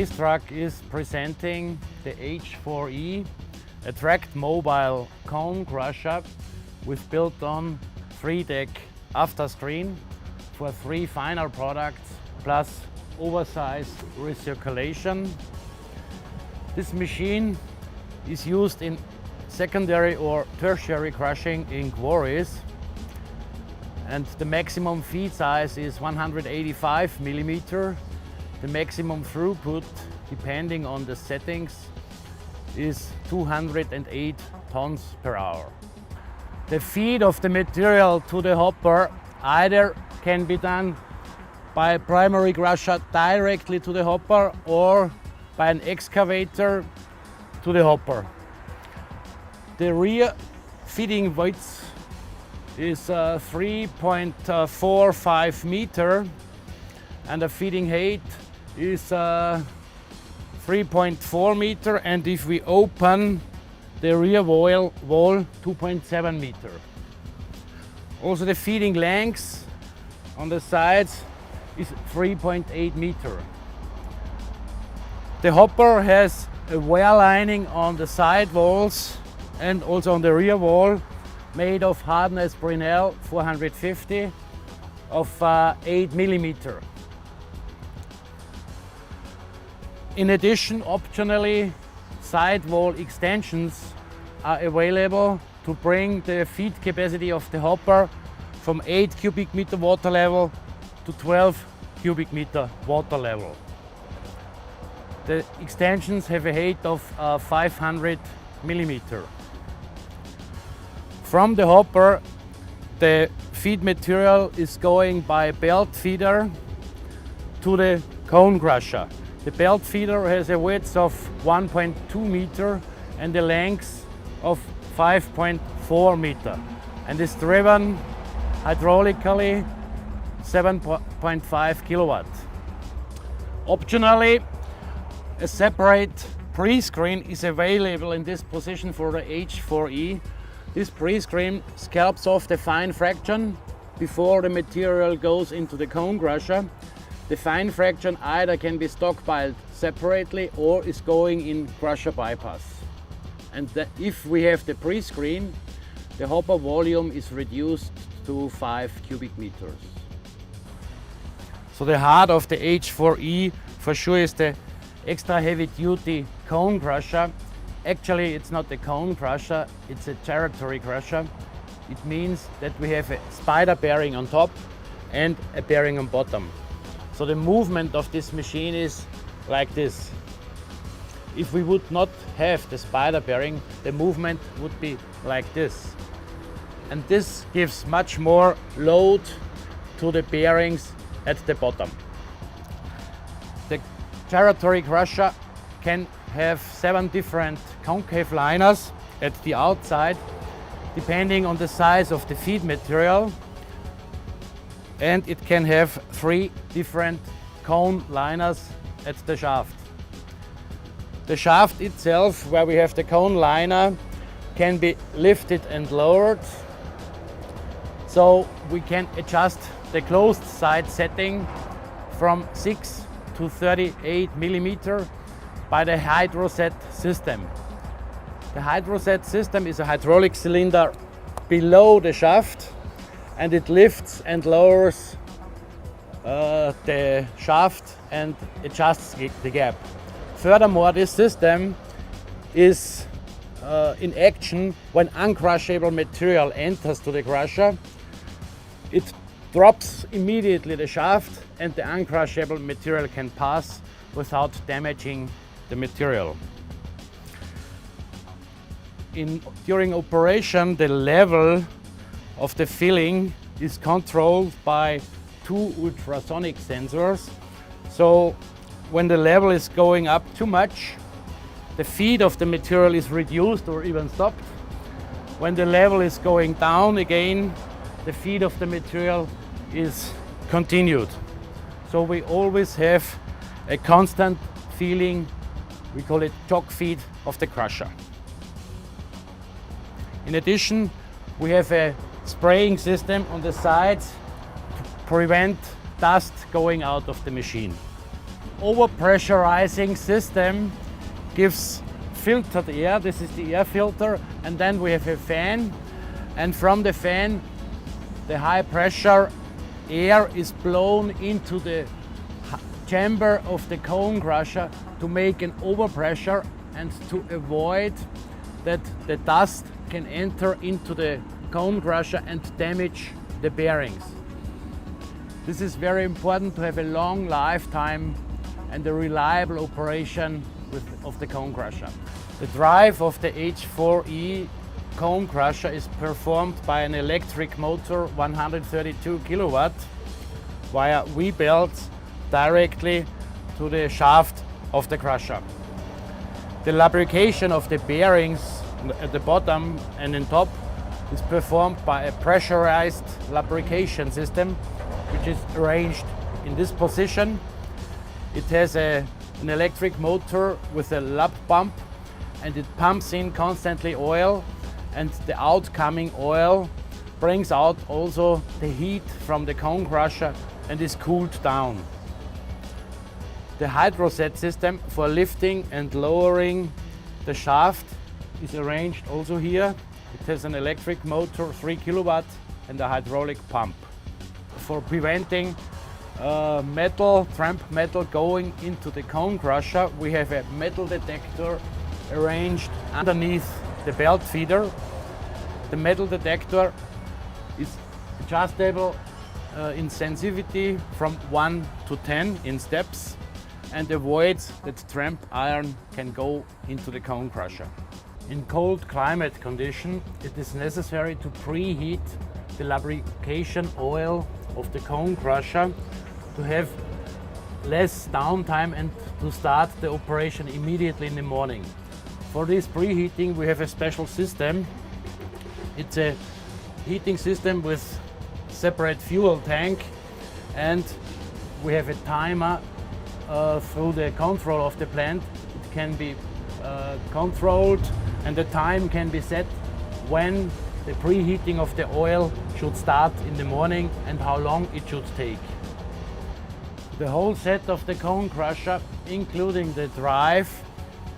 Keestrack is presenting the H4E, a tracked mobile cone crusher with built-on 3-deck afterscreen for 3 final products plus oversized recirculation. This machine is used in secondary or tertiary crushing in quarries, and the maximum feed size is 185 millimeter. The maximum throughput, depending on the settings, is 208 tons per hour. The feed of the material to the hopper either can be done by a primary crusher directly to the hopper or by an excavator to the hopper. The rear feeding width is 3.45 meter and the feeding height is 3.4 meter, and if we open the rear wall 2.7 meter. Also the feeding length on the sides is 3.8 meter. The hopper has a wear lining on the side walls and also on the rear wall, made of hardness Brinell 450 of 8 millimeter. In addition, optionally, side wall extensions are available to bring the feed capacity of the hopper from 8 cubic meter water level to 12 cubic meter water level. The extensions have a height of 500 millimeter. From the hopper, the feed material is going by belt feeder to the cone crusher. The belt feeder has a width of 1.2 meter and a length of 5.4 meter and is driven hydraulically 7.5 kilowatt. Optionally, a separate pre-screen is available in this position for the H4E. This pre-screen scalps off the fine fraction before the material goes into the cone crusher. The fine fraction either can be stockpiled separately or is going in crusher bypass. And if we have the pre-screen, the hopper volume is reduced to 5 cubic meters. So the heart of the H4E for sure is the extra heavy duty cone crusher. Actually, it's not a cone crusher, it's a territory crusher. It means that we have a spider bearing on top and a bearing on bottom. So the movement of this machine is like this. If we would not have the spider bearing, the movement would be like this. And this gives much more load to the bearings at the bottom. The territory crusher can have 7 different concave liners at the outside, depending on the size of the feed material. And it can have 3 different cone liners at the shaft. The shaft itself, where we have the cone liner, can be lifted and lowered. So we can adjust the closed side setting from 6 to 38 millimeter by the Hydroset System. The Hydroset System is a hydraulic cylinder below the shaft, and it lifts and lowers the shaft and adjusts the gap. Furthermore, this system is in action when uncrushable material enters to the crusher. It drops immediately the shaft and the uncrushable material can pass without damaging the material. During operation, the level of the filling is controlled by 2 ultrasonic sensors. So when the level is going up too much, the feed of the material is reduced or even stopped. When the level is going down again, the feed of the material is continued. So we always have a constant feeling, we call it choke feed of the crusher. In addition, we have a spraying system on the sides to prevent dust going out of the machine. overpressurizing system gives filtered air. This is the air filter, and then we have a fan, and from the fan the high pressure air is blown into the chamber of the cone crusher to make an overpressure and to avoid that the dust can enter into the cone crusher and damage the bearings. This is very important to have a long lifetime and a reliable operation of the cone crusher. The drive of the H4E cone crusher is performed by an electric motor 132 kilowatt via V-belts directly to the shaft of the crusher. The lubrication of the bearings at the bottom and on top is performed by a pressurized lubrication system, which is arranged in this position. It has an electric motor with a lap pump, and it pumps in constantly oil, and the outcoming oil brings out also the heat from the cone crusher and is cooled down. The Hydroset system for lifting and lowering the shaft is arranged also here. It has an electric motor 3 kilowatt and a hydraulic pump. For preventing tramp metal going into the cone crusher, we have a metal detector arranged underneath the belt feeder. The metal detector is adjustable in sensitivity from 1 to 10 in steps and avoids that tramp iron can go into the cone crusher. In cold climate condition, it is necessary to preheat the lubrication oil of the cone crusher to have less downtime and to start the operation immediately in the morning. For this preheating, we have a special system. It's a heating system with separate fuel tank, and we have a timer through the control of the plant. It can be controlled, and the time can be set when the preheating of the oil should start in the morning and how long it should take. The whole set of the cone crusher, including the drive,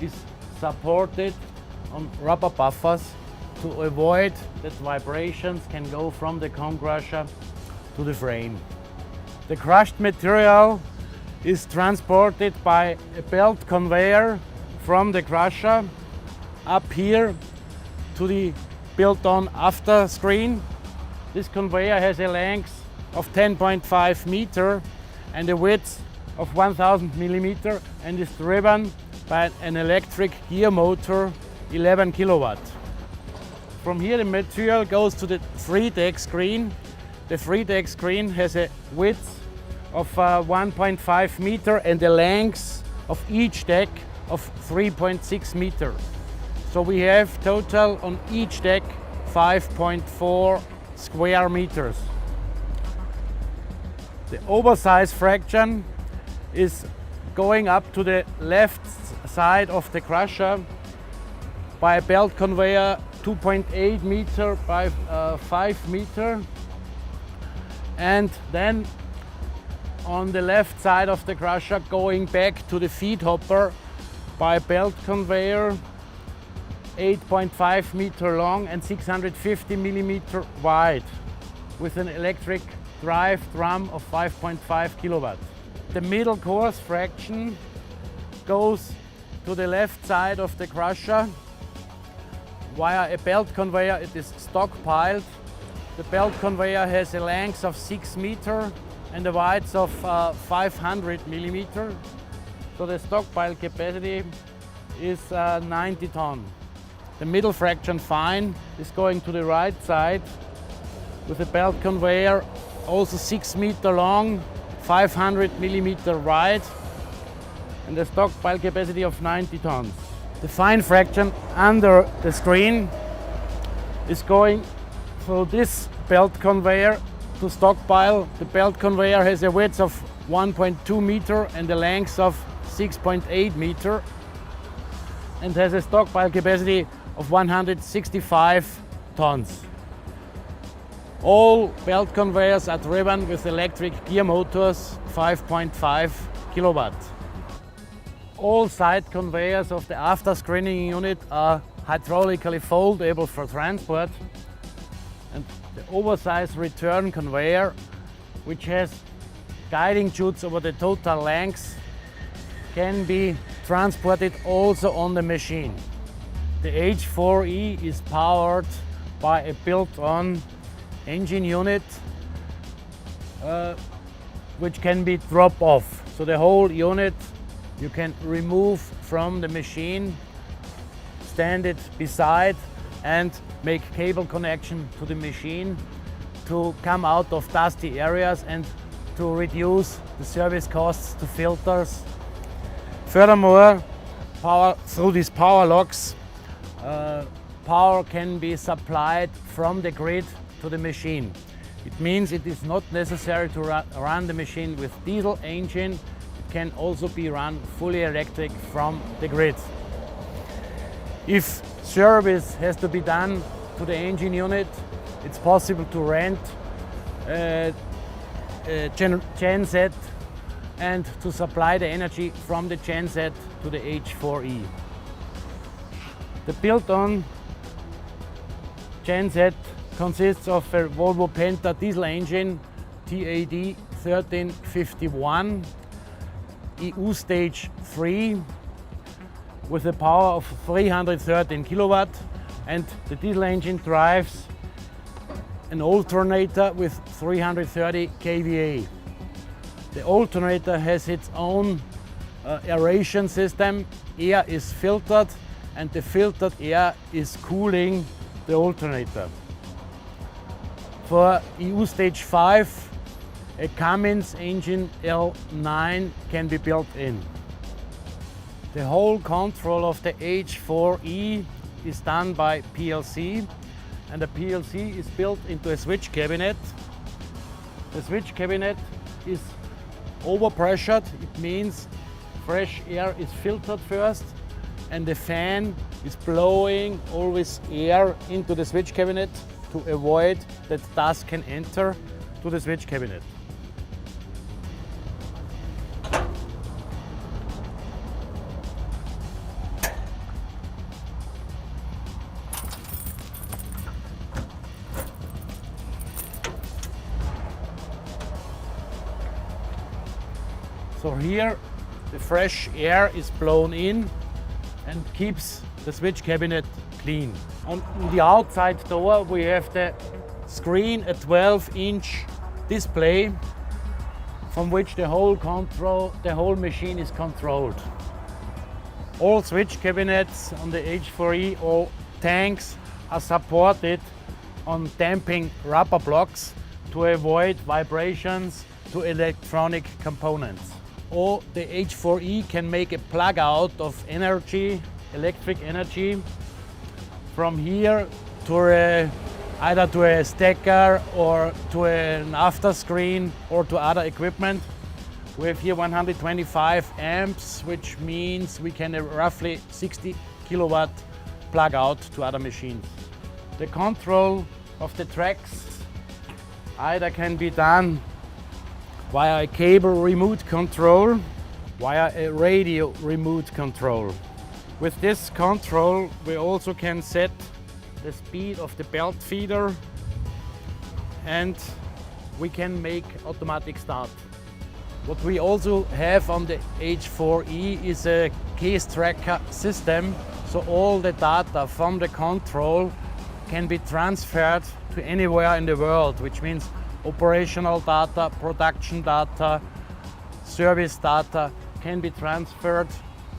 is supported on rubber buffers to avoid that vibrations can go from the cone crusher to the frame. The crushed material is transported by a belt conveyor from the crusher up here to the built-on after screen. This conveyor has a length of 10.5 meter and a width of 1000 millimeter and is driven by an electric gear motor 11 kilowatt. From here the material goes to the 3-deck screen. The 3-deck screen has a width of 1.5 meter and a length of each deck of 3.6 meter. So we have total on each deck 5.4 square meters. The oversize fraction is going up to the left side of the crusher by a belt conveyor 2.8 meter by 5 meter, and then on the left side of the crusher going back to the feed hopper by a belt conveyor 8.5 meter long and 650 millimeter wide with an electric drive drum of 5.5 kilowatt. The middle course fraction goes to the left side of the crusher via a belt conveyor. It is stockpiled. The belt conveyor has a length of 6 meter and a width of 500 millimeter. So the stockpile capacity is 90 ton. The middle fraction fine is going to the right side with a belt conveyor, also 6 meter long, 500 millimeter wide, and a stockpile capacity of 90 tons. The fine fraction under the screen is going through this belt conveyor to stockpile. The belt conveyor has a width of 1.2 meter and a length of 6.8 meter and has a stockpile capacity of 165 tons. All belt conveyors are driven with electric gear motors 5.5 kilowatt. All side conveyors of the after screening unit are hydraulically foldable for transport, and the oversized return conveyor, which has guiding chutes over the total length, can be transported also on the machine. The H4E is powered by a built-on engine unit which can be dropped off. So the whole unit you can remove from the machine, stand it beside and make cable connection to the machine to come out of dusty areas and to reduce the service costs to filters. Furthermore, through these power locks, power can be supplied from the grid to the machine. It means it is not necessary to run the machine with diesel engine. It can also be run fully electric from the grid. If service has to be done to the engine unit, it's possible to rent a genset and to supply the energy from the genset to the H4E. The built-on genset consists of a Volvo Penta diesel engine TAD 1351 EU stage 3 with a power of 313 kilowatt, and the diesel engine drives an alternator with 330 kVA. The alternator has its own aeration system. Air is filtered and the filtered air is cooling the alternator. For EU stage 5, a Cummins engine L9 can be built in. The whole control of the H4E is done by PLC, and the PLC is built into a switch cabinet. The switch cabinet is overpressured. It means fresh air is filtered first, and the fan is blowing always air into the switch cabinet to avoid that dust can enter to the switch cabinet. So here the fresh air is blown in and keeps the switch cabinet clean. On the outside door we have the screen, a 12-inch display from which the whole machine is controlled. All switch cabinets on the H4E or tanks are supported on damping rubber blocks to avoid vibrations to electronic components. Or the H4E can make a plug out of energy, electric energy, from here to either to a stacker or to an after screen or to other equipment. We have here 125 amps, which means we can roughly 60 kilowatt plug out to other machines. The control of the tracks either can be done via a cable remote control, via a radio remote control. With this control, we also can set the speed of the belt feeder, and we can make automatic start. What we also have on the H4E is a Keestrack system, so all the data from the control can be transferred to anywhere in the world, which means operational data, production data, service data can be transferred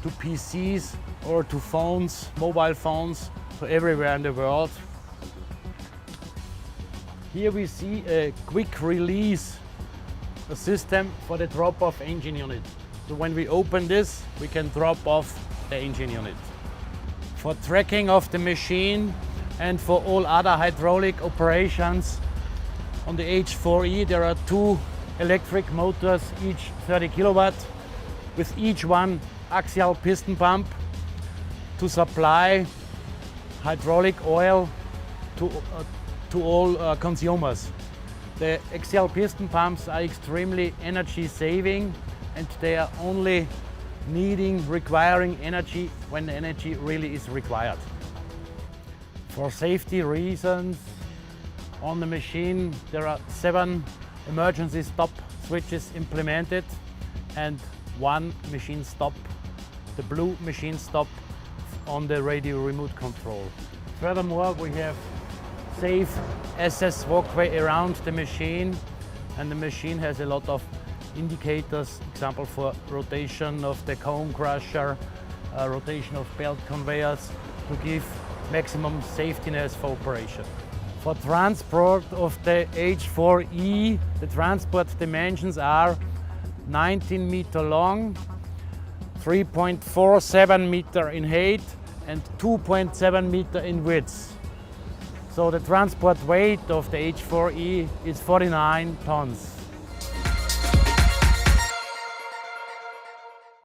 to PCs or to phones, mobile phones, so everywhere in the world. Here we see a quick release system for the drop-off engine unit. So when we open this, we can drop off the engine unit. For tracking of the machine and for all other hydraulic operations, on the H4E there are two electric motors, each 30 kilowatt, with each one axial piston pump to supply hydraulic oil to all consumers. The axial piston pumps are extremely energy saving, and they are only requiring energy when the energy really is required. For safety reasons, on the machine there are 7 emergency stop switches implemented and 1 machine stop, the blue machine stop on the radio remote control. Furthermore, we have safe access walkway around the machine, and the machine has a lot of indicators, example for rotation of the cone crusher, rotation of belt conveyors to give maximum safetiness for operation. For transport of the H4E, the transport dimensions are 19 meter long, 3.47 meter in height and 2.7 meter in width. So the transport weight of the H4E is 49 tons.